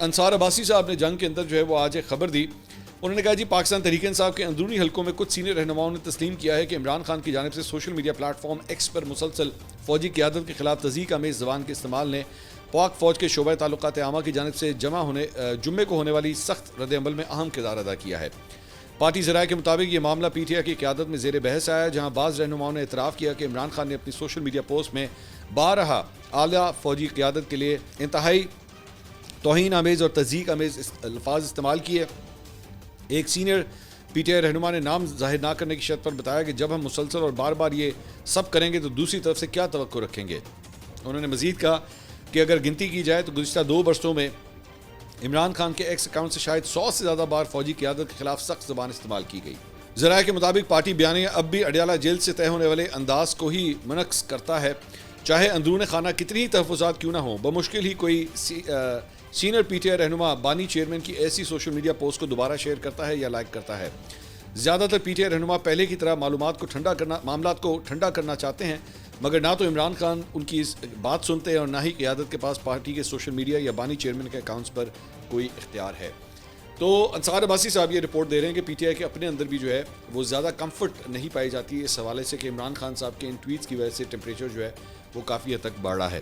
انصار عباسی صاحب نے جنگ کے اندر جو ہے وہ آج ایک خبر دی. انہوں نے کہا جی پاکستان تحریک انصاف کے اندرونی حلقوں میں کچھ سینئر رہنماؤں نے تسلیم کیا ہے کہ عمران خان کی جانب سے social media platform X پر مسلسل فوجی قیادت کے خلاف تضحیک آمیز زبان کے استعمال نے پاک فوج کے شعبہ تعلقات عامہ کی جانب سے جمعے کو ہونے والی سخت رد عمل میں اہم کردار ادا کیا ہے. پارٹی ذرائع کے مطابق یہ معاملہ پی ٹی آئی کی قیادت میں زیر بحث آیا، جہاں بعض رہنماؤں نے اعتراف کیا کہ عمران خان نے اپنی سوشل میڈیا پوسٹ میں بارہا اعلیٰ فوجی قیادت کے لیے انتہائی توہین آمیز اور تضحیک آمیز الفاظ استعمال کیے. ایک سینئر پی ٹی آئی رہنما نے نام ظاہر نہ کرنے کی شرط پر بتایا کہ جب ہم مسلسل اور بار بار یہ سب کریں گے تو دوسری طرف سے کیا توقع رکھیں گے. انہوں نے مزید کہا کہ اگر گنتی کی جائے تو گزشتہ 2 برسوں میں عمران خان کے ایکس اکاؤنٹ سے شاید 100 سے زیادہ بار فوجی قیادت کے خلاف سخت زبان استعمال کی گئی. ذرائع کے مطابق پارٹی بیانیہ اب بھی اڈیالہ جیل سے طے ہونے والے انداز کو ہی منعکس کرتا ہے، چاہے اندرون خانہ کتنی ہی تحفظات کیوں نہ ہوں. بمشکل ہی کوئی سینئر پی ٹی آئی رہنما بانی چیئرمین کی ایسی سوشل میڈیا پوسٹ کو دوبارہ شیئر کرتا ہے یا لائک کرتا ہے. زیادہ تر پی ٹی آئی رہنما پہلے کی طرح معاملات کو ٹھنڈا کرنا چاہتے ہیں، مگر نہ تو عمران خان ان کی بات سنتے ہیں اور نہ ہی قیادت کے پاس پارٹی کے سوشل میڈیا یا بانی چیئرمین کے اکاؤنٹس پر کوئی اختیار ہے. تو انصار عباسی صاحب یہ رپورٹ دے رہے ہیں کہ پی ٹی آئی کے اپنے اندر بھی جو ہے وہ زیادہ کمفرٹ نہیں پائی جاتی اس حوالے سے کہ عمران خان صاحب کے ان ٹویٹس کی وجہ سے ٹیمپریچر جو ہے وہ کافی حد تک بڑھ رہا ہے.